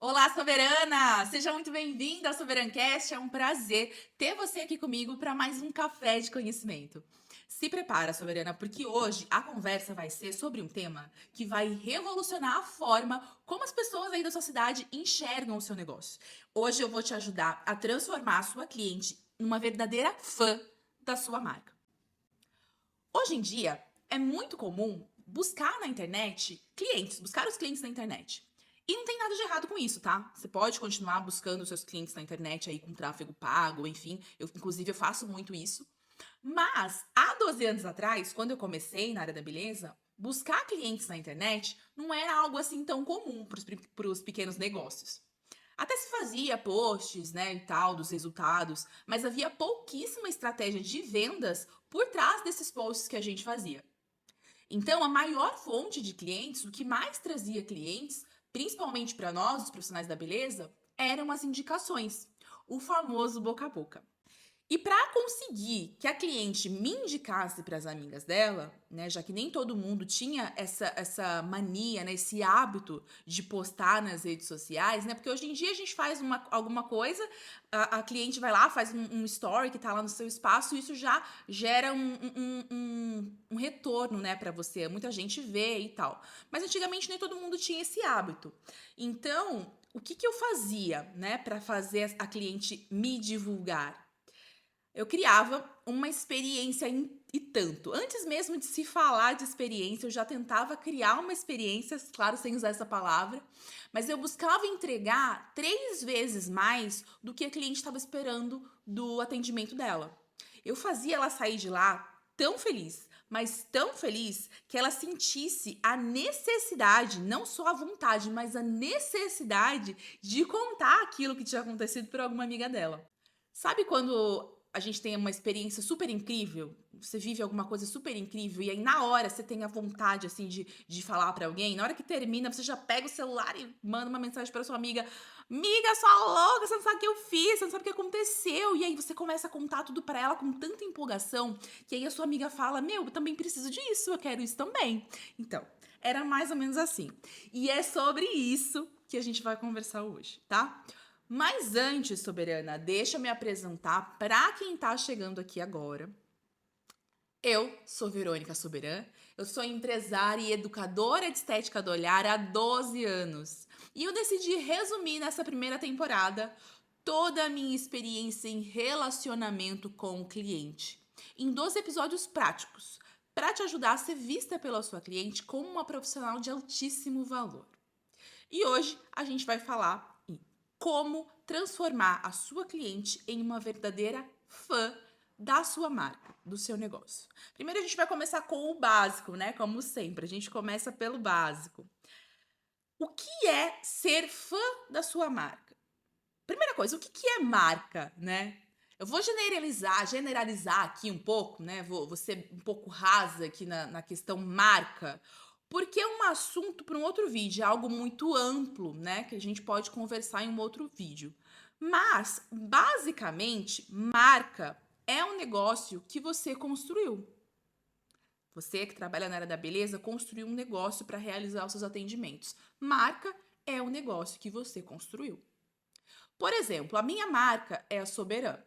Olá, Soberana! Seja muito bem-vinda ao Soberancast. É um prazer ter você aqui comigo para mais um café de conhecimento. Se prepara, Soberana, porque hoje a conversa vai ser sobre um tema que vai revolucionar a forma como as pessoas aí da sua cidade enxergam o seu negócio. Hoje eu vou te ajudar a transformar a sua cliente numa verdadeira fã da sua marca. Hoje em dia, é muito comum buscar na internet clientes, buscar os clientes na internet. E não tem nada de errado com isso, tá? Você pode continuar buscando os seus clientes na internet aí com tráfego pago, enfim. Eu faço muito isso. Mas, há 12 anos atrás, quando eu comecei na área da beleza, buscar clientes na internet não era algo assim tão comum para os pequenos negócios. Até se fazia posts, né, e tal, dos resultados, mas havia pouquíssima estratégia de vendas por trás desses posts que a gente fazia. Então, a maior fonte de clientes, o que mais trazia clientes, principalmente para nós, os profissionais da beleza, eram as indicações, o famoso boca a boca. E para conseguir que a cliente me indicasse para as amigas dela, né, já que nem todo mundo tinha essa mania, né, esse hábito de postar nas redes sociais, né, porque hoje em dia a gente faz alguma coisa, a cliente vai lá, faz um story que está lá no seu espaço, e isso já gera um retorno, né, para você. Muita gente vê e tal. Mas antigamente nem todo mundo tinha esse hábito. Então, o que que eu fazia, né, para fazer a cliente me divulgar? Eu criava uma experiência e tanto. Antes mesmo de se falar de experiência, eu já tentava criar uma experiência, claro, sem usar essa palavra, mas eu buscava entregar 3 vezes mais do que a cliente estava esperando do atendimento dela. Eu fazia ela sair de lá tão feliz, mas tão feliz que ela sentisse a necessidade, não só a vontade, mas a necessidade de contar aquilo que tinha acontecido por alguma amiga dela. Sabe quando a gente tem uma experiência super incrível, você vive alguma coisa super incrível e aí na hora você tem a vontade, assim, de falar pra alguém, na hora que termina você já pega o celular e manda uma mensagem pra sua amiga: "Miga, sua louca, você não sabe o que eu fiz, você não sabe o que aconteceu". E aí você começa a contar tudo pra ela com tanta empolgação, que aí a sua amiga fala: "Meu, eu também preciso disso, eu quero isso também". Então, era mais ou menos assim. E é sobre isso que a gente vai conversar hoje, tá? Mas antes, Soberana, deixa eu me apresentar para quem tá chegando aqui agora. Eu sou Verônica Soberan, eu sou empresária e educadora de estética do olhar há 12 anos. E eu decidi resumir nessa primeira temporada toda a minha experiência em relacionamento com o cliente, em 12 episódios práticos, para te ajudar a ser vista pela sua cliente como uma profissional de altíssimo valor. E hoje a gente vai falar em como transformar a sua cliente em uma verdadeira fã da sua marca, do seu negócio. Primeiro a gente vai começar com o básico, né? Como sempre, a gente começa pelo básico. O que é ser fã da sua marca? Primeira coisa, o que que é marca, né? Eu vou generalizar aqui um pouco, né? Vou ser um pouco rasa aqui na questão marca, porque é um assunto para um outro vídeo, é algo muito amplo, né? Que a gente pode conversar em um outro vídeo. Mas, basicamente, marca é um negócio que você construiu. Você que trabalha na área da beleza construiu um negócio para realizar os seus atendimentos. Marca é o negócio que você construiu. Por exemplo, a minha marca é a Soberan.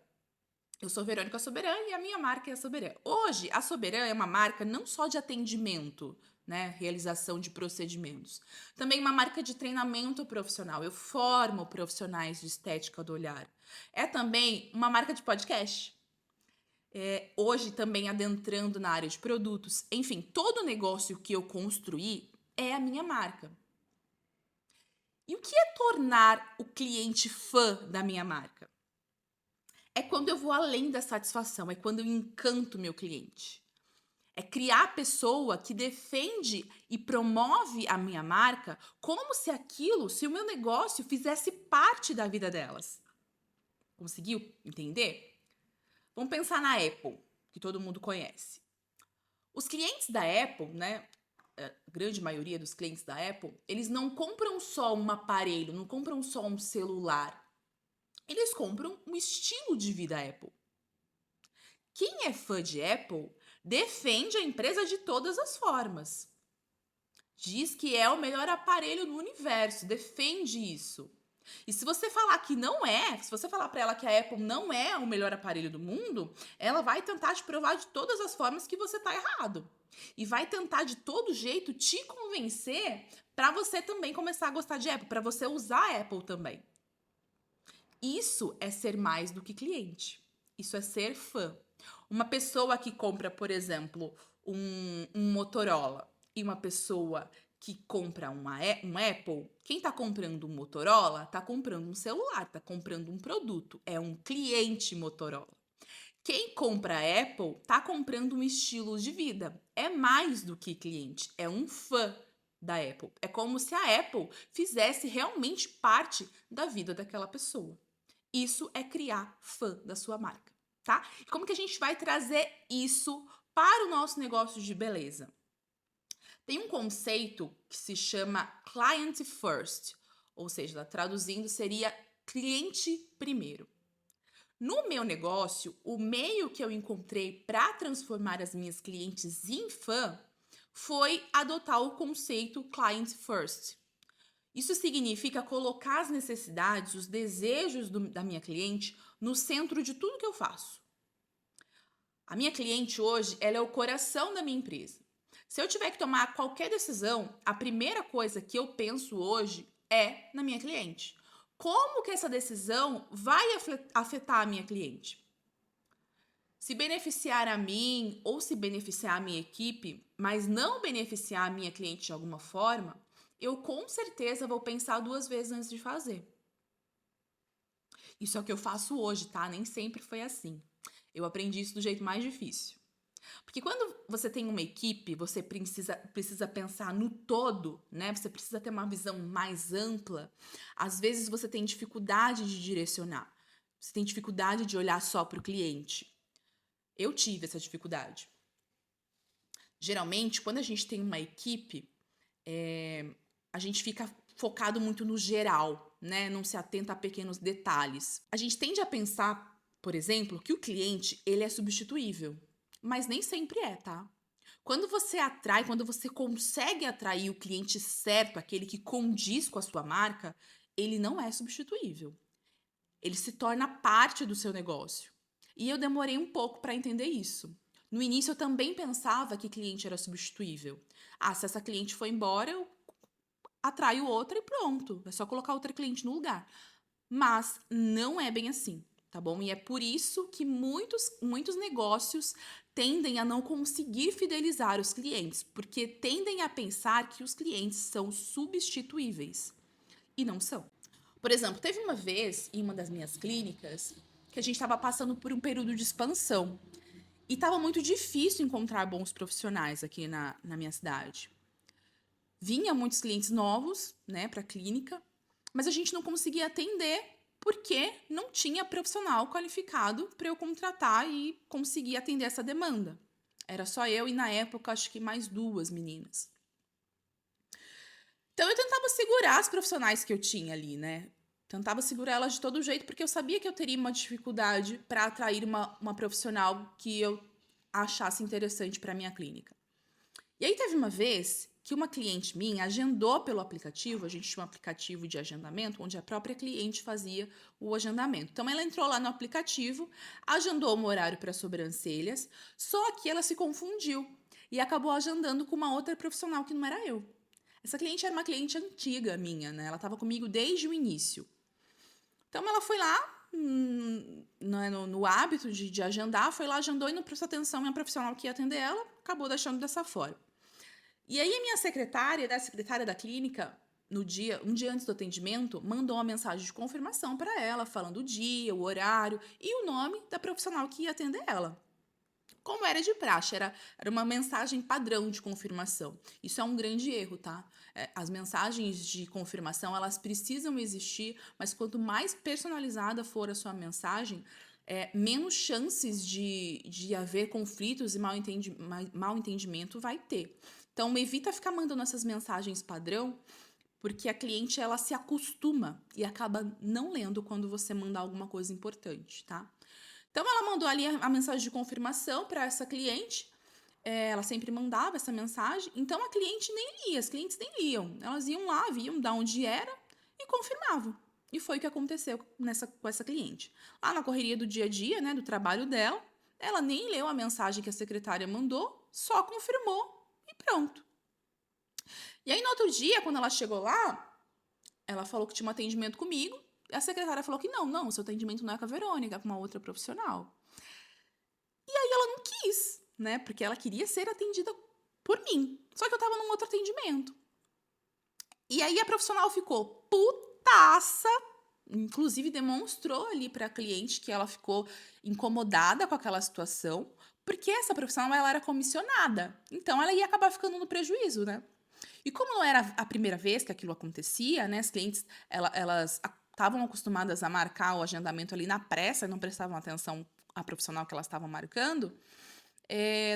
Eu sou Verônica Soberan e a minha marca é a Soberan. Hoje, a Soberan é uma marca não só de atendimento, né, realização de procedimentos, também uma marca de treinamento profissional. Eu formo profissionais de estética do olhar. É também uma marca de podcast. Hoje também adentrando na área de produtos. Enfim, todo negócio que eu construí é a minha marca. E o que é tornar o cliente fã da minha marca? É quando eu vou além da satisfação, é quando eu encanto meu cliente. É criar a pessoa que defende e promove a minha marca como se aquilo, se o meu negócio fizesse parte da vida delas. Conseguiu entender? Vamos pensar na Apple, que todo mundo conhece. Os clientes da Apple, né? A grande maioria dos clientes da Apple, eles não compram só um aparelho, não compram só um celular. Eles compram um estilo de vida Apple. Quem é fã de Apple defende a empresa de todas as formas. Diz que é o melhor aparelho do universo, defende isso. E se você falar que não é, se você falar para ela que a Apple não é o melhor aparelho do mundo, ela vai tentar te provar de todas as formas que você tá errado. E vai tentar de todo jeito te convencer para você também começar a gostar de Apple, para você usar a Apple também. Isso é ser mais do que cliente. Isso é ser fã. Uma pessoa que compra, por exemplo, um Motorola e uma pessoa que compra um Apple, quem tá comprando um Motorola tá comprando um celular, tá comprando um produto, é um cliente Motorola. Quem compra Apple tá comprando um estilo de vida, é mais do que cliente, é um fã da Apple. É como se a Apple fizesse realmente parte da vida daquela pessoa. Isso é criar fã da sua marca, tá? E como que a gente vai trazer isso para o nosso negócio de beleza? Tem um conceito que se chama client first, ou seja, traduzindo seria cliente primeiro. No meu negócio, o meio que eu encontrei para transformar as minhas clientes em fã foi adotar o conceito client first. Isso significa colocar as necessidades, os desejos da minha cliente no centro de tudo que eu faço. A minha cliente hoje, ela é o coração da minha empresa. Se eu tiver que tomar qualquer decisão, a primeira coisa que eu penso hoje é na minha cliente. Como que essa decisão vai afetar a minha cliente? Se beneficiar a mim ou se beneficiar a minha equipe, mas não beneficiar a minha cliente de alguma forma, eu com certeza vou pensar duas vezes antes de fazer. Isso é o que eu faço hoje, tá? Nem sempre foi assim. Eu aprendi isso do jeito mais difícil. Porque quando você tem uma equipe, você precisa pensar no todo, né? Você precisa ter uma visão mais ampla. Às vezes você tem dificuldade de direcionar. Você tem dificuldade de olhar só para o cliente. Eu tive essa dificuldade. Geralmente, quando a gente tem uma equipe, a gente fica focado muito no geral, né? Não se atenta a pequenos detalhes. A gente tende a pensar, por exemplo, que o cliente ele é substituível, mas nem sempre é, tá? Quando você atrai, quando você consegue atrair o cliente certo, aquele que condiz com a sua marca, ele não é substituível. Ele se torna parte do seu negócio. E eu demorei um pouco para entender isso. No início eu também pensava que cliente era substituível. Ah, se essa cliente for embora, eu atraio outra e pronto. É só colocar outra cliente no lugar. Mas não é bem assim, tá bom? E é por isso que muitos negócios tendem a não conseguir fidelizar os clientes, porque tendem a pensar que os clientes são substituíveis. E não são. Por exemplo, teve uma vez em uma das minhas clínicas que a gente estava passando por um período de expansão. E estava muito difícil encontrar bons profissionais aqui na minha cidade. Vinha muitos clientes novos, né, para a clínica, mas a gente não conseguia atender porque não tinha profissional qualificado para eu contratar e conseguir atender essa demanda. Era só eu e, na época, acho que mais duas meninas. Então, eu tentava segurar as profissionais que eu tinha ali, né? Tentava segurar elas de todo jeito, porque eu sabia que eu teria uma dificuldade para atrair uma profissional que eu achasse interessante para minha clínica. E aí teve uma vez que uma cliente minha agendou pelo aplicativo, a gente tinha um aplicativo de agendamento, onde a própria cliente fazia o agendamento. Então ela entrou lá no aplicativo, agendou um horário para sobrancelhas, só que ela se confundiu e acabou agendando com uma outra profissional que não era eu. Essa cliente era uma cliente antiga minha, né? Ela estava comigo desde o início. Então ela foi lá, no hábito de agendar, foi lá, agendou e não prestou atenção em a profissional que ia atender ela, acabou deixando dessa forma. E aí a minha secretária da clínica, um dia antes do atendimento, mandou uma mensagem de confirmação para ela, falando o dia, o horário e o nome da profissional que ia atender ela. Como era de praxe, era uma mensagem padrão de confirmação. Isso é um grande erro, tá? As mensagens de confirmação, elas precisam existir, mas quanto mais personalizada for a sua mensagem, menos chances de haver conflitos e mal entendimento vai ter. Então, evita ficar mandando essas mensagens padrão, porque a cliente, ela se acostuma e acaba não lendo quando você mandar alguma coisa importante, tá? Então, ela mandou ali a mensagem de confirmação para essa cliente. Ela sempre mandava essa mensagem. Então, a cliente nem lia, as clientes nem liam. Elas iam lá, viam de onde era e confirmavam. E foi o que aconteceu com essa cliente. Lá na correria do dia a dia, né, do trabalho dela, ela nem leu a mensagem que a secretária mandou, só confirmou e pronto. E aí, no outro dia, quando ela chegou lá, ela falou que tinha um atendimento comigo, e a secretária falou que não, seu atendimento não é com a Verônica, é com uma outra profissional. E aí ela não quis, né, porque ela queria ser atendida por mim. Só que eu tava num outro atendimento. E aí a profissional ficou putaça, inclusive demonstrou ali para a cliente que ela ficou incomodada com aquela situação, porque essa profissional ela era comissionada. Então ela ia acabar ficando no prejuízo, né? E como não era a primeira vez que aquilo acontecia, né? As clientes elas estavam acostumadas a marcar o agendamento ali na pressa e não prestavam atenção à profissional que elas estavam marcando.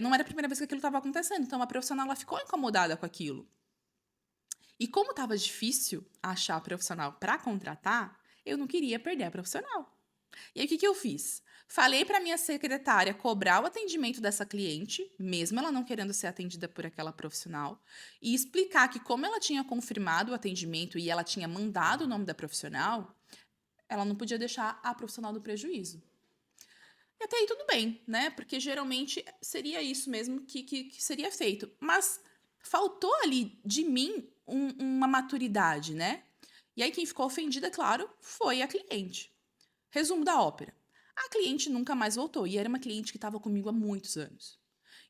Não era a primeira vez que aquilo estava acontecendo. Então a profissional ela ficou incomodada com aquilo. E como estava difícil achar profissional para contratar, eu não queria perder a profissional. E aí, o que eu fiz? Falei para minha secretária cobrar o atendimento dessa cliente, mesmo ela não querendo ser atendida por aquela profissional, e explicar que, como ela tinha confirmado o atendimento e ela tinha mandado o nome da profissional, ela não podia deixar a profissional no prejuízo. E até aí tudo bem, né? Porque geralmente seria isso mesmo que seria feito. Mas faltou ali de mim uma maturidade, né? E aí quem ficou ofendida, claro, foi a cliente. Resumo da ópera. A cliente nunca mais voltou e era uma cliente que estava comigo há muitos anos.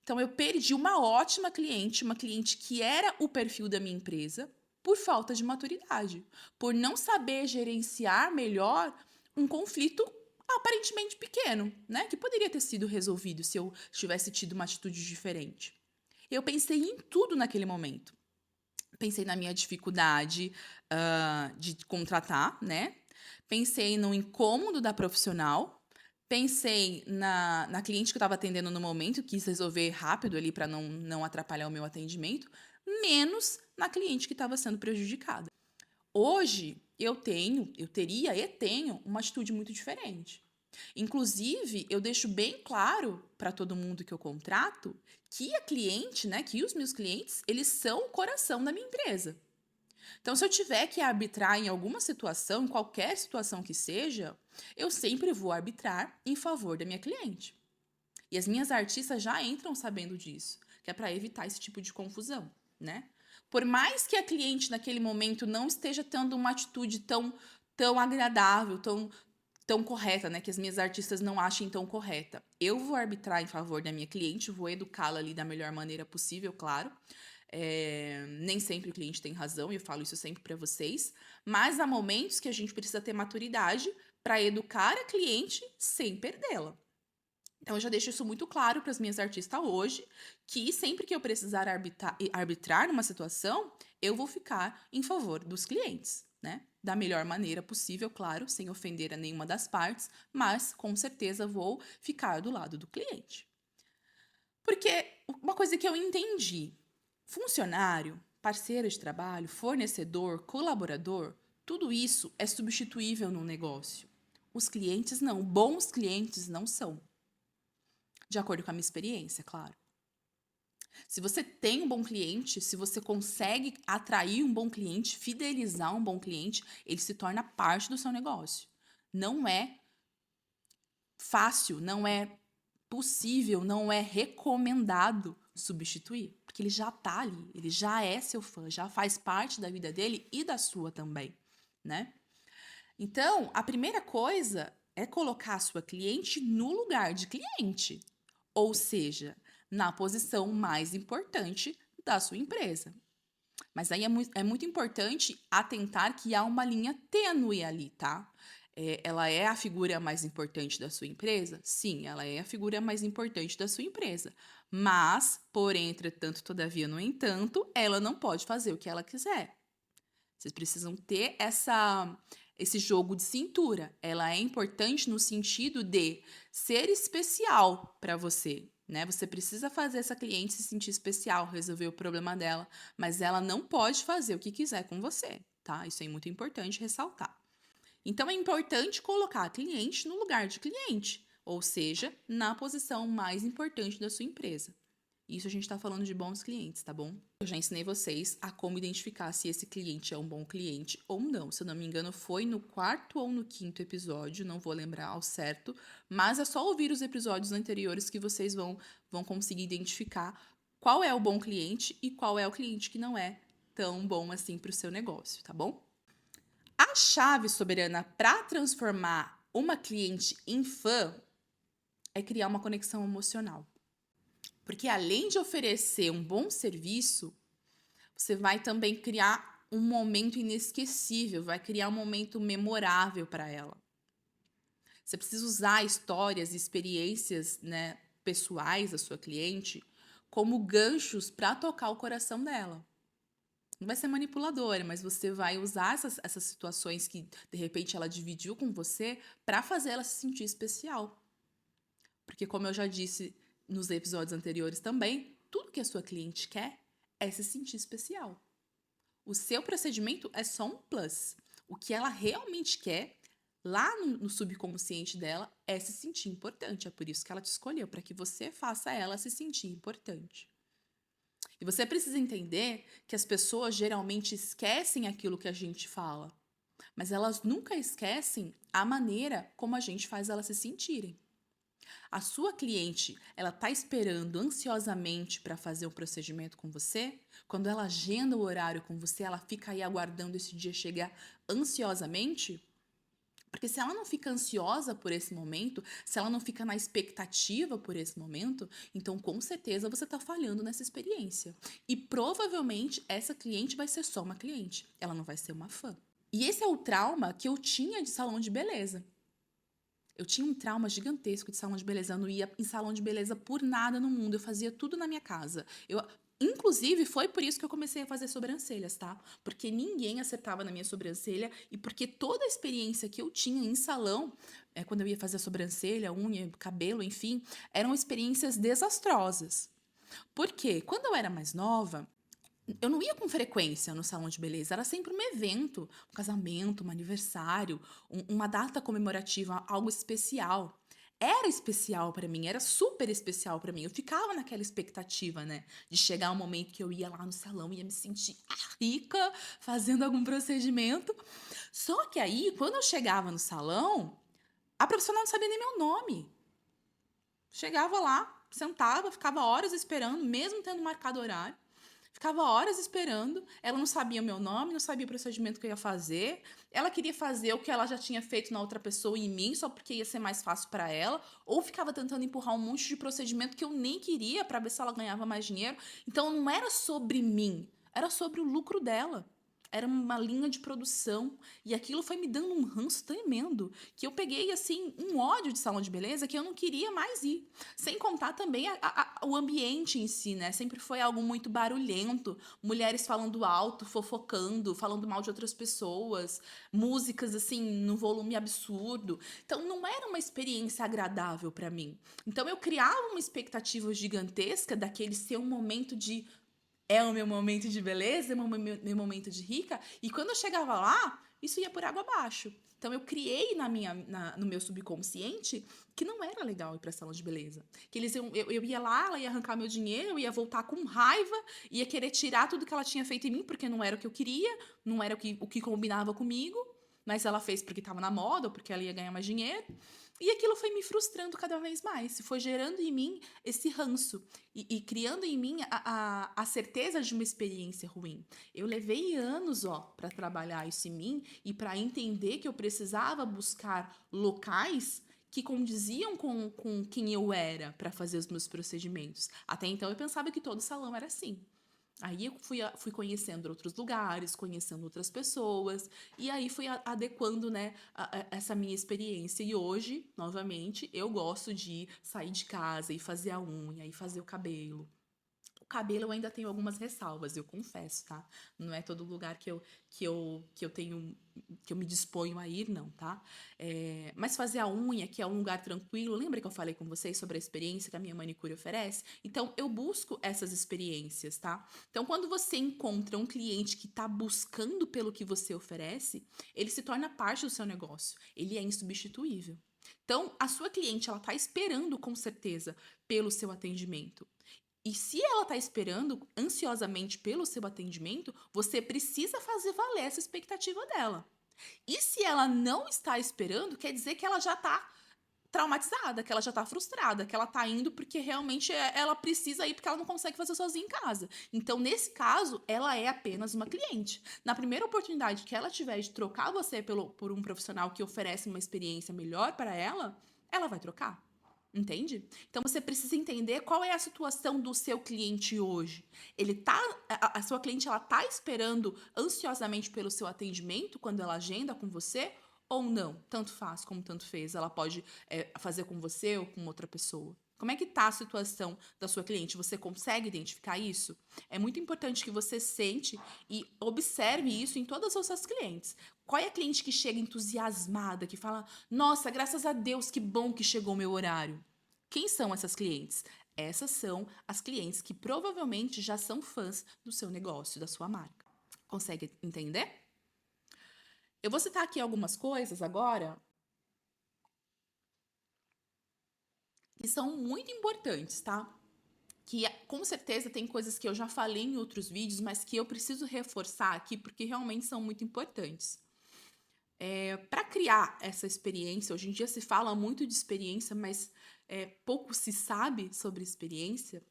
Então eu perdi uma ótima cliente, uma cliente que era o perfil da minha empresa, por falta de maturidade, por não saber gerenciar melhor um conflito aparentemente pequeno, né? Que poderia ter sido resolvido se eu tivesse tido uma atitude diferente. Eu pensei em tudo naquele momento. Pensei na minha dificuldade de contratar, né? Pensei no incômodo da profissional. Pensei na cliente que eu estava atendendo no momento, quis resolver rápido ali para não atrapalhar o meu atendimento, menos na cliente que estava sendo prejudicada. Hoje, eu teria e tenho uma atitude muito diferente. Inclusive, eu deixo bem claro para todo mundo que eu contrato que a cliente, né, que os meus clientes, eles são o coração da minha empresa. Então, se eu tiver que arbitrar em alguma situação, em qualquer situação que seja, eu sempre vou arbitrar em favor da minha cliente. E as minhas artistas já entram sabendo disso, que é para evitar esse tipo de confusão, né? Por mais que a cliente naquele momento não esteja tendo uma atitude tão agradável, tão correta, né? Que as minhas artistas não achem tão correta. Eu vou arbitrar em favor da minha cliente, vou educá-la ali da melhor maneira possível, claro. Nem sempre o cliente tem razão, e eu falo isso sempre para vocês, mas há momentos que a gente precisa ter maturidade para educar a cliente sem perdê-la. Então, eu já deixo isso muito claro para as minhas artistas hoje, que sempre que eu precisar arbitrar numa situação, eu vou ficar em favor dos clientes, né? Da melhor maneira possível, claro, sem ofender a nenhuma das partes, mas com certeza vou ficar do lado do cliente. Porque uma coisa que eu entendi, funcionário, parceiro de trabalho, fornecedor, colaborador, tudo isso é substituível no negócio. Os clientes não, bons clientes não são. De acordo com a minha experiência, claro. Se você tem um bom cliente, se você consegue atrair um bom cliente, fidelizar um bom cliente, ele se torna parte do seu negócio. Não é fácil, não é possível, não é recomendado substituir, porque ele já tá ali, ele já é seu fã, já faz parte da vida dele e da sua também, né? Então, a primeira coisa é colocar a sua cliente no lugar de cliente. Ou seja, na posição mais importante da sua empresa. Mas aí é muito importante atentar que há uma linha tênue ali, tá? Ela é a figura mais importante da sua empresa? Sim, ela é a figura mais importante da sua empresa. Mas, porém, entretanto, todavia, no entanto, ela não pode fazer o que ela quiser. Vocês precisam ter esse jogo de cintura. Ela é importante no sentido de ser especial para você, né? Você precisa fazer essa cliente se sentir especial, resolver o problema dela, mas ela não pode fazer o que quiser com você, tá? Isso é muito importante ressaltar. Então é importante colocar a cliente no lugar de cliente, ou seja, na posição mais importante da sua empresa. Isso a gente tá falando de bons clientes, tá bom? Eu já ensinei vocês a como identificar se esse cliente é um bom cliente ou não. Se eu não me engano, foi no quarto ou no quinto episódio, não vou lembrar ao certo, mas é só ouvir os episódios anteriores que vocês vão conseguir identificar qual é o bom cliente e qual é o cliente que não é tão bom assim para o seu negócio, tá bom? A chave soberana para transformar uma cliente em fã é criar uma conexão emocional. Porque além de oferecer um bom serviço, você vai também criar um momento inesquecível, vai criar um momento memorável para ela. Você precisa usar histórias e experiências, né, pessoais da sua cliente como ganchos para tocar o coração dela. Não vai ser manipuladora, mas você vai usar essas situações que de repente ela dividiu com você para fazer ela se sentir especial. Porque, como eu já disse nos episódios anteriores também, tudo que a sua cliente quer é se sentir especial. O seu procedimento é só um plus. O que ela realmente quer, lá no subconsciente dela, é se sentir importante. É por isso que ela te escolheu, para que você faça ela se sentir importante. E você precisa entender que as pessoas geralmente esquecem aquilo que a gente fala, mas elas nunca esquecem a maneira como a gente faz elas se sentirem. A sua cliente, ela tá esperando ansiosamente para fazer um procedimento com você? Quando ela agenda o horário com você, ela fica aí aguardando esse dia chegar ansiosamente? Porque se ela não fica ansiosa por esse momento, se ela não fica na expectativa por esse momento, então com certeza você está falhando nessa experiência. E provavelmente essa cliente vai ser só uma cliente, ela não vai ser uma fã. E esse é o trauma que eu tinha de salão de beleza. Eu tinha um trauma gigantesco de salão de beleza. Eu não ia em salão de beleza por nada no mundo. Eu fazia tudo na minha casa. Inclusive, foi por isso que eu comecei a fazer sobrancelhas, tá? Porque ninguém acertava na minha sobrancelha e porque toda a experiência que eu tinha em salão, quando eu ia fazer a sobrancelha, unha, cabelo, enfim, eram experiências desastrosas. Por quê? Quando eu era mais nova, eu não ia com frequência no salão de beleza, era sempre um evento, um casamento, um aniversário, uma data comemorativa, algo especial. Era especial pra mim, era super especial pra mim. Eu ficava naquela expectativa, né, de chegar um momento que eu ia lá no salão e ia me sentir rica fazendo algum procedimento. Só que aí, quando eu chegava no salão, a profissional não sabia nem meu nome. Chegava lá, sentava, ficava horas esperando, mesmo tendo marcado horário. Ficava horas esperando, ela não sabia o meu nome, não sabia o procedimento que eu ia fazer. Ela queria fazer o que ela já tinha feito na outra pessoa e em mim, só porque ia ser mais fácil para ela, ou ficava tentando empurrar um monte de procedimento que eu nem queria para ver se ela ganhava mais dinheiro. Então não era sobre mim, era sobre o lucro dela. Era uma linha de produção e aquilo foi me dando um ranço tremendo, que eu peguei assim um ódio de salão de beleza que eu não queria mais ir. Sem contar também o ambiente em si, né? Sempre foi algo muito barulhento, mulheres falando alto, fofocando, falando mal de outras pessoas, músicas assim num volume absurdo. Então não era uma experiência agradável para mim. Então eu criava uma expectativa gigantesca daquele ser um momento de é o meu momento de beleza, é o meu momento de rica. E quando eu chegava lá, isso ia por água abaixo. Então eu criei no meu subconsciente que não era legal ir para salão de beleza. Que eu ia lá, ela ia arrancar meu dinheiro, eu ia voltar com raiva, ia querer tirar tudo que ela tinha feito em mim, porque não era o que eu queria, não era o que combinava comigo, mas ela fez porque estava na moda ou porque ela ia ganhar mais dinheiro. E aquilo foi me frustrando cada vez mais, foi gerando em mim esse ranço e criando em mim a certeza de uma experiência ruim. Eu levei anos, ó, para trabalhar isso em mim e para entender que eu precisava buscar locais que condiziam com quem eu era para fazer os meus procedimentos. Até então eu pensava que todo salão era assim. Aí eu fui conhecendo outros lugares, conhecendo outras pessoas, e aí fui adequando, né, essa minha experiência. E hoje, novamente, eu gosto de sair de casa e fazer a unha e fazer o cabelo. O cabelo eu ainda tenho algumas ressalvas, eu confesso, tá? Não é todo lugar que eu tenho, que eu me disponho a ir, não, tá? Mas fazer a unha, que é um lugar tranquilo, lembra que eu falei com vocês sobre a experiência que a minha manicure oferece? Então, eu busco essas experiências, tá? Então, quando você encontra um cliente que está buscando pelo que você oferece, ele se torna parte do seu negócio, ele é insubstituível. Então, a sua cliente, ela tá esperando com certeza pelo seu atendimento. E se ela está esperando ansiosamente pelo seu atendimento, você precisa fazer valer essa expectativa dela. E se ela não está esperando, quer dizer que ela já está traumatizada, que ela já está frustrada, que ela está indo porque realmente ela precisa ir porque ela não consegue fazer sozinha em casa. Então, nesse caso, ela é apenas uma cliente. Na primeira oportunidade que ela tiver de trocar você por um profissional que oferece uma experiência melhor para ela vai trocar. Entende? Então você precisa entender qual é a situação do seu cliente hoje. Ele tá, a sua cliente ela tá esperando ansiosamente pelo seu atendimento quando ela agenda com você ou não? Tanto faz como tanto fez. Ela pode fazer com você ou com outra pessoa. Como é que tá a situação da sua cliente? Você consegue identificar isso? É muito importante que você sente e observe isso em todas as suas clientes. Qual é a cliente que chega entusiasmada, que fala: Nossa, graças a Deus, que bom que chegou o meu horário? Quem são essas clientes? Essas são as clientes que provavelmente já são fãs do seu negócio, da sua marca. Consegue entender? Eu vou citar aqui algumas coisas agora que são muito importantes, tá? Que com certeza tem coisas que eu já falei em outros vídeos, mas que eu preciso reforçar aqui porque realmente são muito importantes. Para criar essa experiência, hoje em dia se fala muito de experiência, mas pouco se sabe sobre experiência.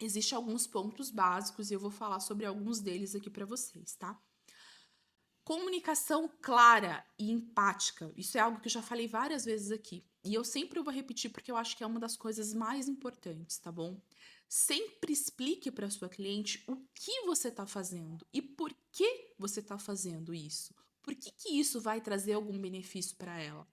Existem alguns pontos básicos e eu vou falar sobre alguns deles aqui para vocês, tá? Comunicação clara e empática. Isso é algo que eu já falei várias vezes aqui. E eu sempre vou repetir porque eu acho que é uma das coisas mais importantes, tá bom? Sempre explique para sua cliente o que você está fazendo e por que você está fazendo isso. Por que isso vai trazer algum benefício para ela?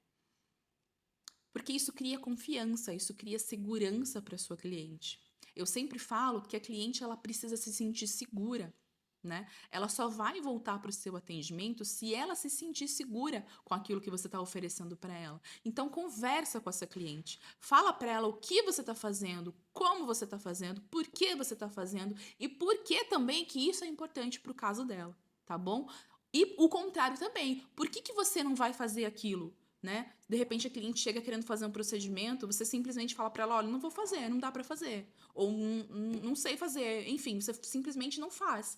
Porque isso cria confiança, isso cria segurança para sua cliente. Eu sempre falo que a cliente ela precisa se sentir segura, né? Ela só vai voltar para o seu atendimento se ela se sentir segura com aquilo que você está oferecendo para ela. Então conversa com essa cliente, fala para ela o que você está fazendo, como você está fazendo, por que você está fazendo e por que também que isso é importante para o caso dela, tá bom? E o contrário também, por que você não vai fazer aquilo? Né? De repente a cliente chega querendo fazer um procedimento, você simplesmente fala para ela, olha, não vou fazer, não dá para fazer, ou não sei fazer, enfim, você simplesmente não faz.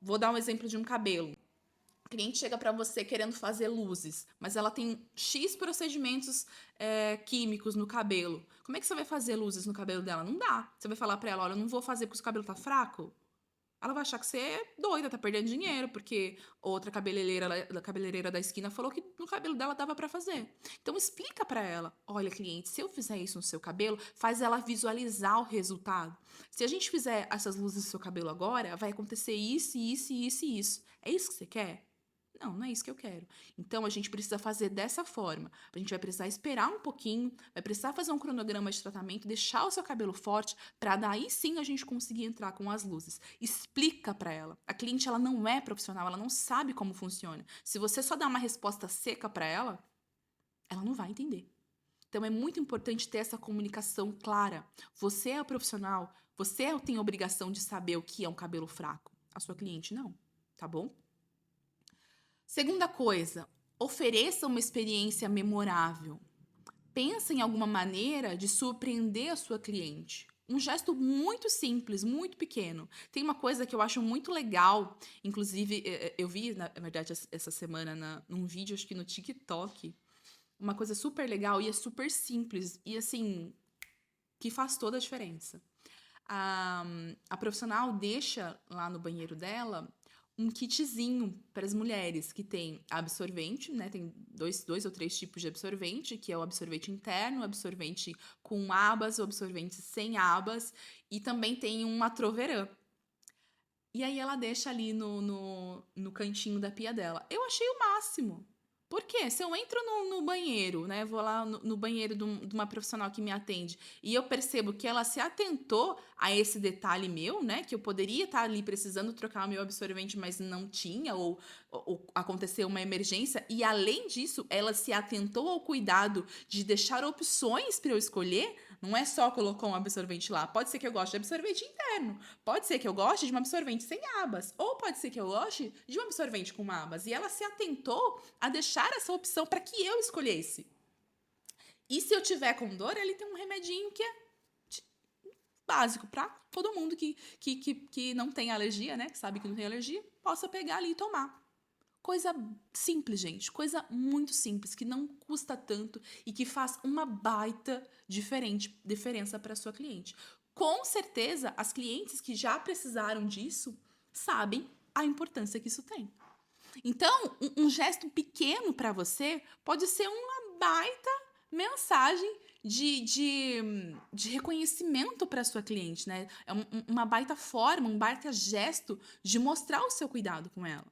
Vou dar um exemplo de um cabelo. A cliente chega para você querendo fazer luzes, mas ela tem X procedimentos químicos no cabelo. Como é que você vai fazer luzes no cabelo dela? Não dá. Você vai falar para ela, olha, eu não vou fazer porque o cabelo tá fraco? Ela vai achar que você é doida, tá perdendo dinheiro, porque outra cabeleireira da esquina falou que no cabelo dela dava pra fazer. Então explica pra ela, olha, cliente, se eu fizer isso no seu cabelo, faz ela visualizar o resultado. Se a gente fizer essas luzes no seu cabelo agora, vai acontecer isso, isso, isso e isso. É isso que você quer? Não é isso que eu quero. Então a gente precisa fazer dessa forma. A gente vai precisar esperar um pouquinho, vai precisar fazer um cronograma de tratamento, deixar o seu cabelo forte, para daí sim a gente conseguir entrar com as luzes. Explica para ela. A cliente ela não é profissional, ela não sabe como funciona. Se você só dá uma resposta seca para ela não vai entender. Então é muito importante ter essa comunicação clara. Você é a profissional, você tem a obrigação de saber o que é um cabelo fraco. A sua cliente não, tá bom? Segunda coisa, ofereça uma experiência memorável. Pensa em alguma maneira de surpreender a sua cliente. Um gesto muito simples, muito pequeno. Tem uma coisa que eu acho muito legal, inclusive eu vi, na verdade, essa semana num vídeo, acho que no TikTok, uma coisa super legal e é super simples e assim, que faz toda a diferença. A profissional deixa lá no banheiro dela um kitzinho para as mulheres que tem absorvente, né? Tem dois ou três tipos de absorvente, que é o absorvente interno, o absorvente com abas, o absorvente sem abas, e também tem uma troverã. E aí ela deixa ali no cantinho da pia dela. Eu achei o máximo. Por quê? Se eu entro no banheiro, né? Vou lá no banheiro de uma profissional que me atende e eu percebo que ela se atentou a esse detalhe meu, né? Que eu poderia estar ali precisando trocar o meu absorvente, mas não tinha, ou aconteceu uma emergência, e além disso, ela se atentou ao cuidado de deixar opções para eu escolher. Não é só colocar um absorvente lá. Pode ser que eu goste de absorvente interno. Pode ser que eu goste de um absorvente sem abas. Ou pode ser que eu goste de um absorvente com abas. E ela se atentou a deixar essa opção para que eu escolhesse. E se eu tiver com dor, ele tem um remedinho que é básico para todo mundo que não tem alergia, né? Que sabe que não tem alergia, possa pegar ali e tomar. Coisa simples, gente. Coisa muito simples, que não custa tanto e que faz uma baita diferença para sua cliente. Com certeza, as clientes que já precisaram disso sabem a importância que isso tem. Então, um gesto pequeno para você pode ser uma baita mensagem de reconhecimento para sua cliente, né? É uma baita forma, um baita gesto de mostrar o seu cuidado com ela.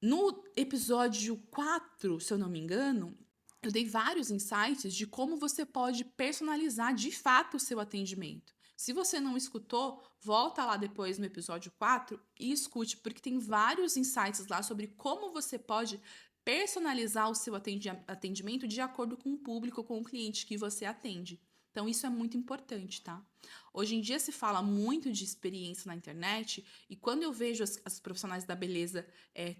No episódio 4, se eu não me engano, eu dei vários insights de como você pode personalizar de fato o seu atendimento. Se você não escutou, volta lá depois no episódio 4 e escute, porque tem vários insights lá sobre como você pode personalizar o seu atendimento de acordo com o público, com o cliente que você atende. Então, isso é muito importante, tá? Hoje em dia se fala muito de experiência na internet e quando eu vejo as profissionais da beleza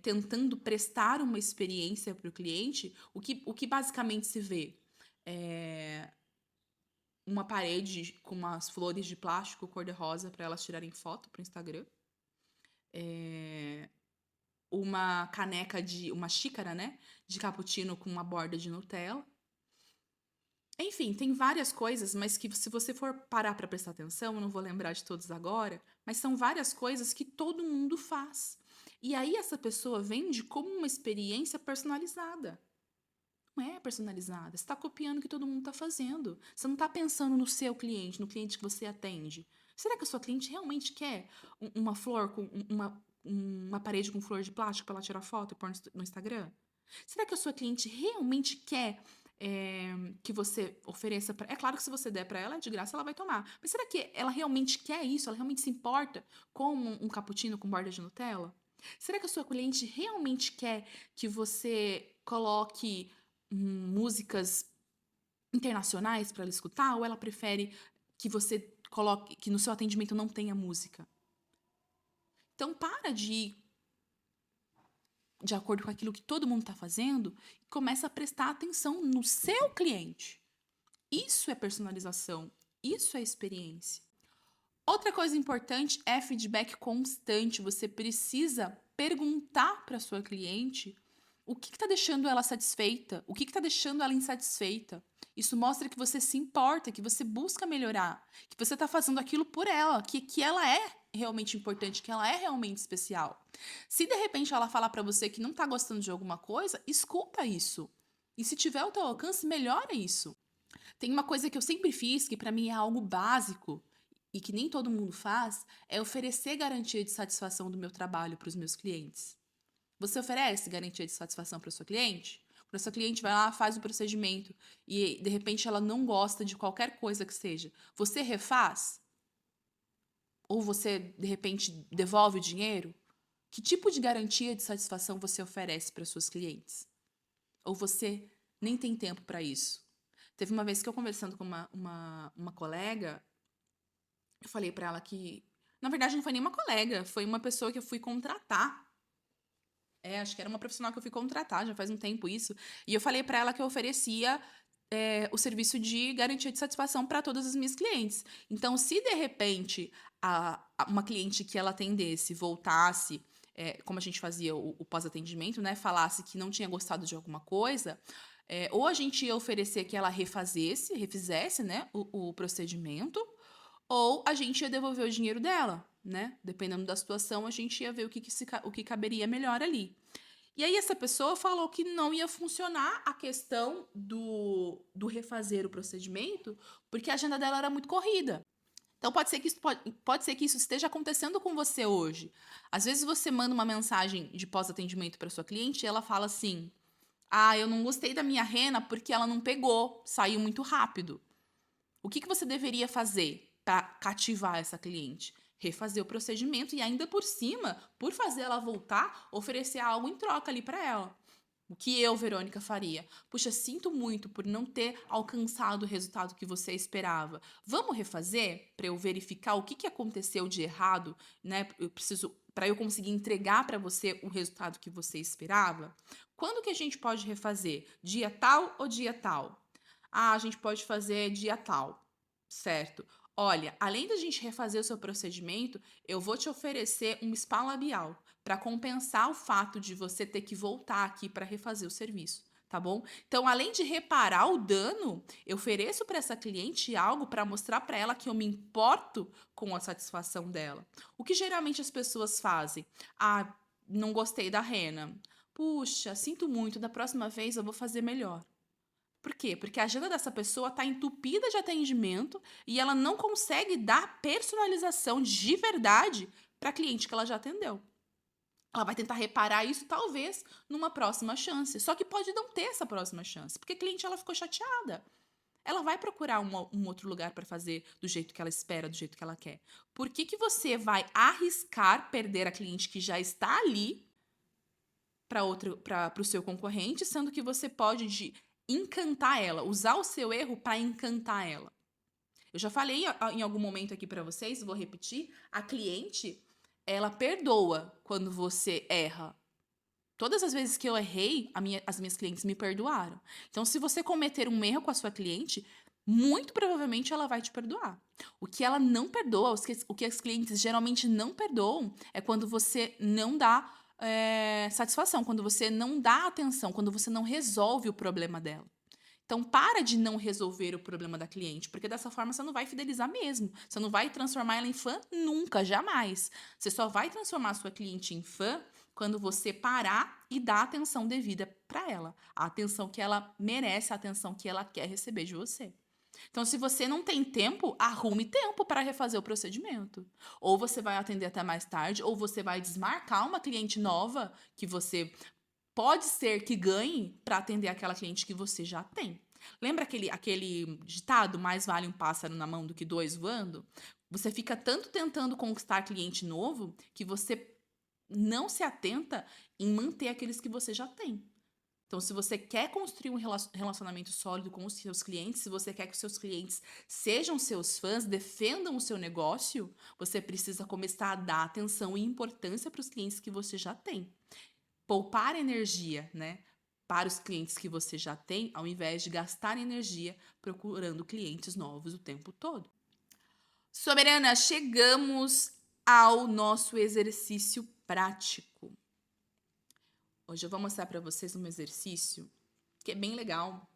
tentando prestar uma experiência para o cliente, o que basicamente se vê? Uma parede com umas flores de plástico cor-de-rosa para elas tirarem foto para o Instagram. Uma caneca uma xícara, né? De cappuccino com uma borda de Nutella. Enfim, tem várias coisas, mas que se você for parar para prestar atenção, eu não vou lembrar de todos agora, mas são várias coisas que todo mundo faz. E aí essa pessoa vende como uma experiência personalizada. Não é personalizada, você está copiando o que todo mundo está fazendo. Você não está pensando no seu cliente, no cliente que você atende. Será que a sua cliente realmente quer uma flor com uma parede com flor de plástico para ela tirar foto e pôr no Instagram? Será que a sua cliente realmente quer que você ofereça para... É claro que se você der para ela, de graça ela vai tomar. Mas será que ela realmente quer isso? Ela realmente se importa com um cappuccino com borda de Nutella? Será que a sua cliente realmente quer que você coloque músicas internacionais para ela escutar? Ou ela prefere que você coloque, que no seu atendimento não tenha música? Então, para de ir de acordo com aquilo que todo mundo está fazendo e começa a prestar atenção no seu cliente. Isso é personalização, isso é experiência. Outra coisa importante é feedback constante. Você precisa perguntar para sua cliente o que está deixando ela satisfeita, o que está deixando ela insatisfeita. Isso mostra que você se importa, que você busca melhorar, que você está fazendo aquilo por ela, que ela é realmente importante, que ela é realmente especial. Se de repente ela falar para você que não está gostando de alguma coisa, escuta isso. E se tiver ao teu alcance, melhora isso. Tem uma coisa que eu sempre fiz, que para mim é algo básico e que nem todo mundo faz, é oferecer garantia de satisfação do meu trabalho para os meus clientes. Você oferece garantia de satisfação para sua cliente? Quando a sua cliente vai lá, faz o procedimento e de repente ela não gosta de qualquer coisa que seja, você refaz? Ou você de repente devolve o dinheiro? Que tipo de garantia de satisfação você oferece para suas clientes? Ou você nem tem tempo para isso? Teve uma vez que eu conversando com uma colega, eu falei para ela que, na verdade, não foi nem uma colega, foi uma pessoa que eu fui contratar. Acho que era uma profissional que eu fui contratar, já faz um tempo isso. E eu falei para ela que eu oferecia o serviço de garantia de satisfação para todas as minhas clientes. Então, se de repente uma cliente que ela atendesse voltasse, como a gente fazia o pós-atendimento, né, falasse que não tinha gostado de alguma coisa, ou a gente ia oferecer que ela refizesse, né, o procedimento, ou a gente ia devolver o dinheiro dela, né? Dependendo da situação, a gente ia ver o que caberia melhor ali. E aí essa pessoa falou que não ia funcionar a questão do refazer o procedimento, porque a agenda dela era muito corrida. Então pode ser que pode ser que isso esteja acontecendo com você hoje. Às vezes você manda uma mensagem de pós-atendimento para sua cliente e ela fala assim: "Ah, eu não gostei da minha rena porque ela não pegou, saiu muito rápido". O que você deveria fazer para cativar essa cliente? Refazer o procedimento e ainda por cima, por fazer ela voltar, oferecer algo em troca ali para ela. O que eu, Verônica, faria? Puxa, sinto muito por não ter alcançado o resultado que você esperava. Vamos refazer para eu verificar o que aconteceu de errado, né? Eu preciso para eu conseguir entregar para você o resultado que você esperava. Quando que a gente pode refazer? Dia tal ou dia tal? Ah, a gente pode fazer dia tal. Certo. Olha, além da gente refazer o seu procedimento, eu vou te oferecer um spa labial para compensar o fato de você ter que voltar aqui para refazer o serviço, tá bom? Então, além de reparar o dano, eu ofereço para essa cliente algo para mostrar para ela que eu me importo com a satisfação dela. O que geralmente as pessoas fazem? Ah, não gostei da rena. Puxa, sinto muito, da próxima vez eu vou fazer melhor. Por quê? Porque a agenda dessa pessoa está entupida de atendimento e ela não consegue dar personalização de verdade para a cliente que ela já atendeu. Ela vai tentar reparar isso, talvez, numa próxima chance. Só que pode não ter essa próxima chance, porque a cliente ela ficou chateada. Ela vai procurar um outro lugar para fazer do jeito que ela espera, do jeito que ela quer. Por que, que você vai arriscar perder a cliente que já está ali para o seu concorrente, sendo que você pode encantar ela, usar o seu erro para encantar ela? Eu já falei em algum momento aqui para vocês, vou repetir, a cliente, ela perdoa quando você erra. Todas as vezes que eu errei, as minhas clientes me perdoaram. Então, se você cometer um erro com a sua cliente, muito provavelmente ela vai te perdoar. O que ela não perdoa, o que as clientes geralmente não perdoam, é quando você não dá satisfação, quando você não dá atenção, quando você não resolve o problema dela. Então, para de não resolver o problema da cliente, porque dessa forma você não vai fidelizar mesmo. Você não vai transformar ela em fã nunca, jamais. Você só vai transformar a sua cliente em fã quando você parar e dar a atenção devida para ela. A atenção que ela merece, a atenção que ela quer receber de você. Então, se você não tem tempo, arrume tempo para refazer o procedimento. Ou você vai atender até mais tarde, ou você vai desmarcar uma cliente nova que você pode ser que ganhe para atender aquela cliente que você já tem. Lembra aquele ditado, mais vale um pássaro na mão do que dois voando? Você fica tanto tentando conquistar cliente novo que você não se atenta em manter aqueles que você já tem. Então, se você quer construir um relacionamento sólido com os seus clientes, se você quer que os seus clientes sejam seus fãs, defendam o seu negócio, você precisa começar a dar atenção e importância para os clientes que você já tem. Poupar energia, né, para os clientes que você já tem, ao invés de gastar energia procurando clientes novos o tempo todo. Soberana, chegamos ao nosso exercício prático. Hoje eu vou mostrar para vocês um exercício que é bem legal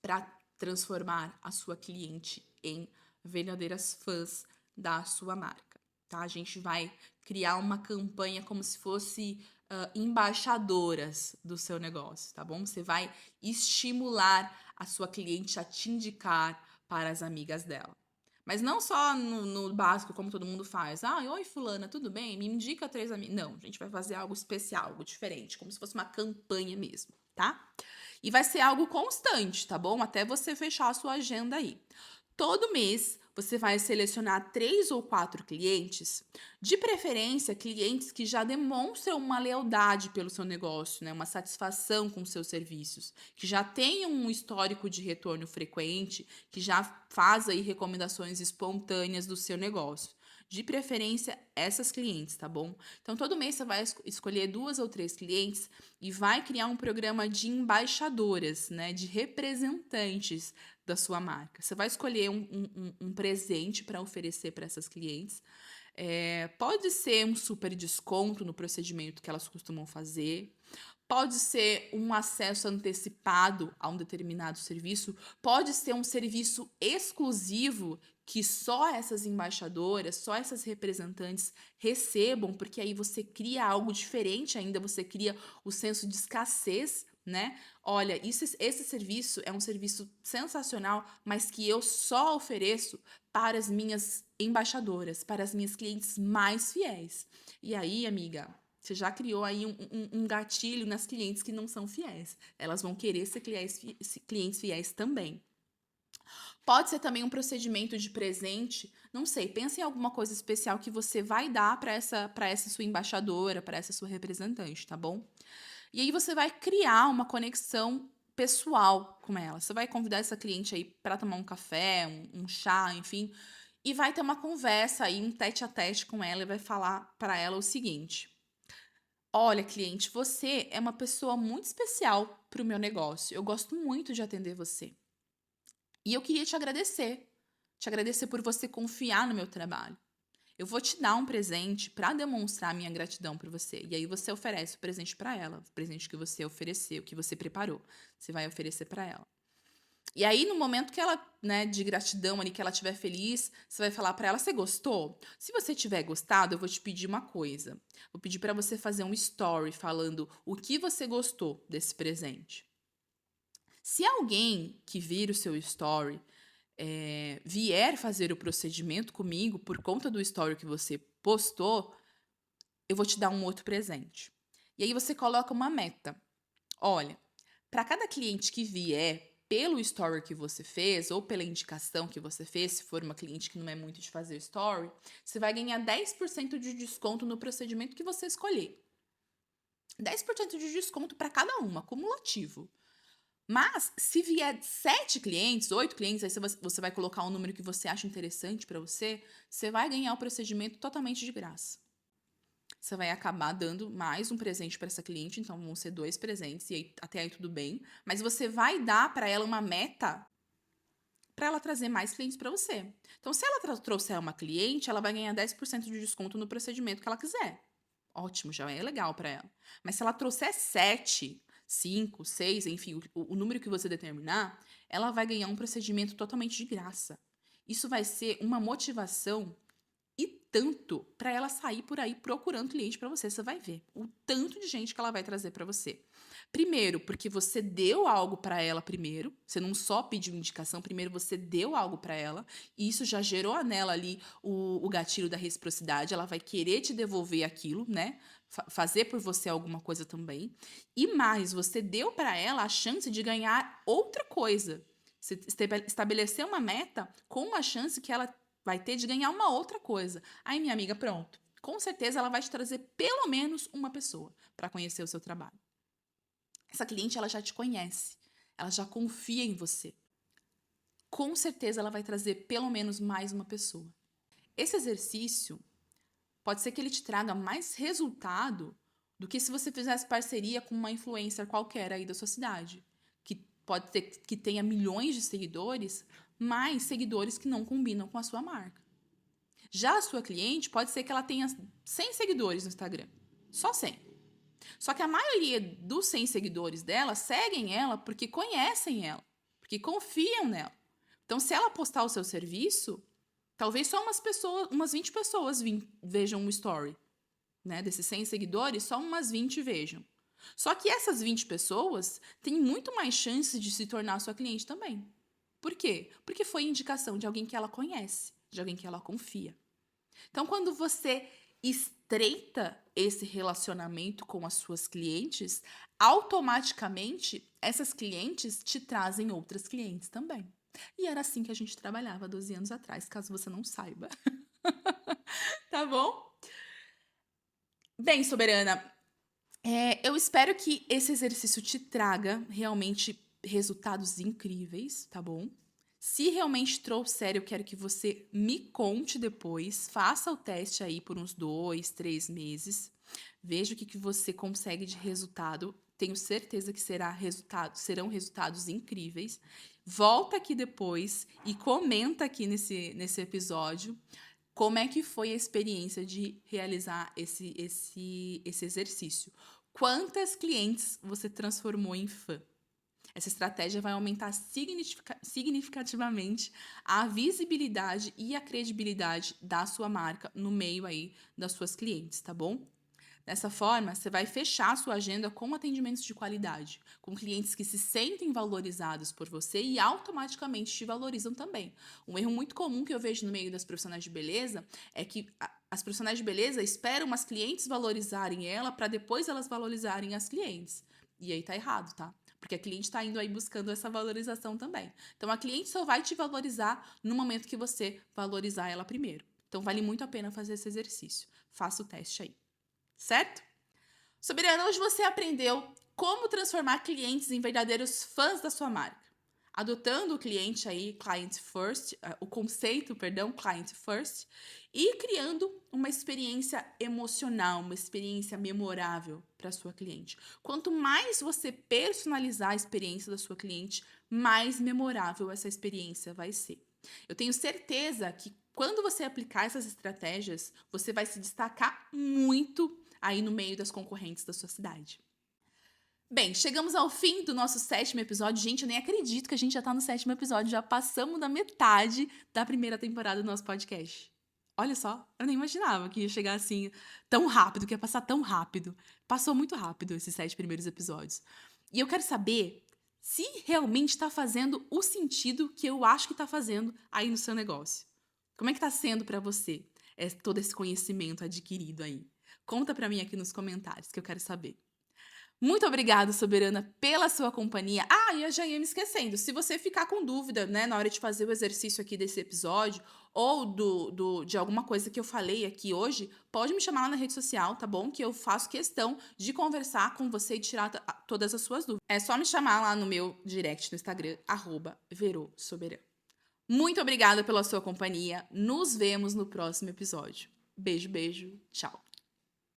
para transformar a sua cliente em verdadeiras fãs da sua marca, tá? A gente vai criar uma campanha como se fosse embaixadoras do seu negócio, tá bom? Você vai estimular a sua cliente a te indicar para as amigas dela. Mas não só no básico, como todo mundo faz. Ah, oi, fulana, tudo bem? Me indica 3 amigas. Não, a gente vai fazer algo especial, algo diferente, como se fosse uma campanha mesmo, tá? E vai ser algo constante, tá bom? Até você fechar a sua agenda aí. Todo mês você vai selecionar 3 ou 4 clientes, de preferência clientes que já demonstram uma lealdade pelo seu negócio, né? Uma satisfação com seus serviços, que já tenham um histórico de retorno frequente, que já faz aí recomendações espontâneas do seu negócio. De preferência, essas clientes, tá bom? Então, todo mês você vai escolher 2 ou 3 clientes e vai criar um programa de embaixadoras, né? De representantes da sua marca. Você vai escolher um presente para oferecer para essas clientes. Pode ser um super desconto no procedimento que elas costumam fazer. Pode ser um acesso antecipado a um determinado serviço. Pode ser um serviço exclusivo que só essas embaixadoras, só essas representantes recebam, porque aí você cria algo diferente ainda, você cria o senso de escassez, né? Olha, esse serviço é um serviço sensacional, mas que eu só ofereço para as minhas embaixadoras, para as minhas clientes mais fiéis. E aí, amiga, você já criou aí um gatilho nas clientes que não são fiéis. Elas vão querer ser clientes fiéis também. Pode ser também um procedimento de presente, não sei, pensa em alguma coisa especial que você vai dar para essa sua embaixadora, para essa sua representante, tá bom? E aí você vai criar uma conexão pessoal com ela. Você vai convidar essa cliente aí para tomar um café, um chá, enfim, e vai ter uma conversa aí, um tete a tete com ela e vai falar para ela o seguinte: olha, cliente, você é uma pessoa muito especial para o meu negócio. Eu gosto muito de atender você. E eu queria te agradecer te agradecer por você confiar no meu trabalho. Eu vou te dar um presente para demonstrar minha gratidão por você. E aí você oferece o presente para ela, o presente que você ofereceu, que você preparou. Você vai oferecer para ela. E aí, no momento que ela, né, de gratidão ali, que ela estiver feliz, você vai falar para ela: você gostou? Se você tiver gostado, eu vou te pedir uma coisa. Vou pedir para você fazer um story falando o que você gostou desse presente. Se alguém que vir o seu story vier fazer o procedimento comigo por conta do story que você postou, eu vou te dar um outro presente. E aí você coloca uma meta. Olha, para cada cliente que vier pelo story que você fez ou pela indicação que você fez, se for uma cliente que não é muito de fazer story, você vai ganhar 10% de desconto no procedimento que você escolher. 10% de desconto para cada uma, acumulativo. Mas, se vier 7 clientes, 8 clientes, aí você vai colocar um número que você acha interessante para você, você vai ganhar o procedimento totalmente de graça. Você vai acabar dando mais um presente para essa cliente, então vão ser 2 presentes, e aí, até aí tudo bem. Mas você vai dar para ela uma meta para ela trazer mais clientes para você. Então, se ela trouxer uma cliente, ela vai ganhar 10% de desconto no procedimento que ela quiser. Ótimo, já é legal para ela. Mas se ela trouxer 7, 5, 6, enfim, o número que você determinar, ela vai ganhar um procedimento totalmente de graça. Isso vai ser uma motivação e tanto para ela sair por aí procurando cliente para você. Você vai ver o tanto de gente que ela vai trazer para você. Primeiro, porque você deu algo para ela primeiro. Você não só pediu indicação, primeiro você deu algo para ela. E isso já gerou nela ali o gatilho da reciprocidade. Ela vai querer te devolver aquilo, né? Fazer por você alguma coisa também. E mais, você deu para ela a chance de ganhar outra coisa. Você estabeleceu uma meta com uma chance que ela vai ter de ganhar uma outra coisa. Aí, minha amiga, pronto. Com certeza ela vai te trazer pelo menos uma pessoa para conhecer o seu trabalho. Essa cliente, ela já te conhece. Ela já confia em você. Com certeza ela vai trazer pelo menos mais uma pessoa. Esse exercício pode ser que ele te traga mais resultado do que se você fizesse parceria com uma influencer qualquer aí da sua cidade, que pode ter que tenha milhões de seguidores, mas seguidores que não combinam com a sua marca. Já a sua cliente pode ser que ela tenha 100 seguidores no Instagram, só 100. Só que a maioria dos 100 seguidores dela seguem ela porque conhecem ela, porque confiam nela. Então, se ela postar o seu serviço, talvez só umas 20 pessoas vejam um story, né? Desses 100 seguidores, só umas 20 vejam. Só que essas 20 pessoas têm muito mais chance de se tornar sua cliente também. Por quê? Porque foi indicação de alguém que ela conhece, de alguém que ela confia. Então, quando você estreita esse relacionamento com as suas clientes, automaticamente essas clientes te trazem outras clientes também. E era assim que a gente trabalhava 12 anos atrás, caso você não saiba. Tá bom? Bem, soberana, eu espero que esse exercício te traga realmente resultados incríveis, tá bom? Se realmente trouxer, eu quero que você me conte depois. Faça o teste aí por uns 2, 3 meses. Veja o que você consegue de resultado. Tenho certeza que serão resultados incríveis. Volta aqui depois e comenta aqui nesse episódio como é que foi a experiência de realizar esse exercício. Quantas clientes você transformou em fã? Essa estratégia vai aumentar significativamente a visibilidade e a credibilidade da sua marca no meio aí das suas clientes, tá bom? Dessa forma, você vai fechar a sua agenda com atendimentos de qualidade, com clientes que se sentem valorizados por você e automaticamente te valorizam também. Um erro muito comum que eu vejo no meio das profissionais de beleza é que as profissionais de beleza esperam as clientes valorizarem ela para depois elas valorizarem as clientes. E aí tá errado, tá? Porque a cliente está indo aí buscando essa valorização também. Então, a cliente só vai te valorizar no momento que você valorizar ela primeiro. Então, vale muito a pena fazer esse exercício. Faça o teste aí. Certo? Soberana, hoje você aprendeu como transformar clientes em verdadeiros fãs da sua marca. Adotando o cliente aí, client first, o conceito, perdão, client first, e criando uma experiência emocional, uma experiência memorável para sua cliente. Quanto mais você personalizar a experiência da sua cliente, mais memorável essa experiência vai ser. Eu tenho certeza que quando você aplicar essas estratégias, você vai se destacar muito aí no meio das concorrentes da sua cidade. Bem, chegamos ao fim do nosso 7º episódio. Gente, eu nem acredito que a gente já tá no 7º episódio. Já passamos da metade da primeira temporada do nosso podcast. Olha só, eu nem imaginava que ia chegar assim tão rápido, que ia passar tão rápido. Passou muito rápido esses 7 primeiros episódios. E eu quero saber se realmente tá fazendo o sentido que eu acho que tá fazendo aí no seu negócio. Como é que tá sendo pra você todo esse conhecimento adquirido aí? Conta pra mim aqui nos comentários, que eu quero saber. Muito obrigada, Soberana, pela sua companhia. Ah, e eu já ia me esquecendo. Se você ficar com dúvida, né, na hora de fazer o exercício aqui desse episódio, ou de alguma coisa que eu falei aqui hoje, pode me chamar lá na rede social, tá bom? Que eu faço questão de conversar com você e tirar todas as suas dúvidas. É só me chamar lá no meu direct no Instagram, @verôsoberana. Muito obrigada pela sua companhia. Nos vemos no próximo episódio. Beijo, beijo. Tchau.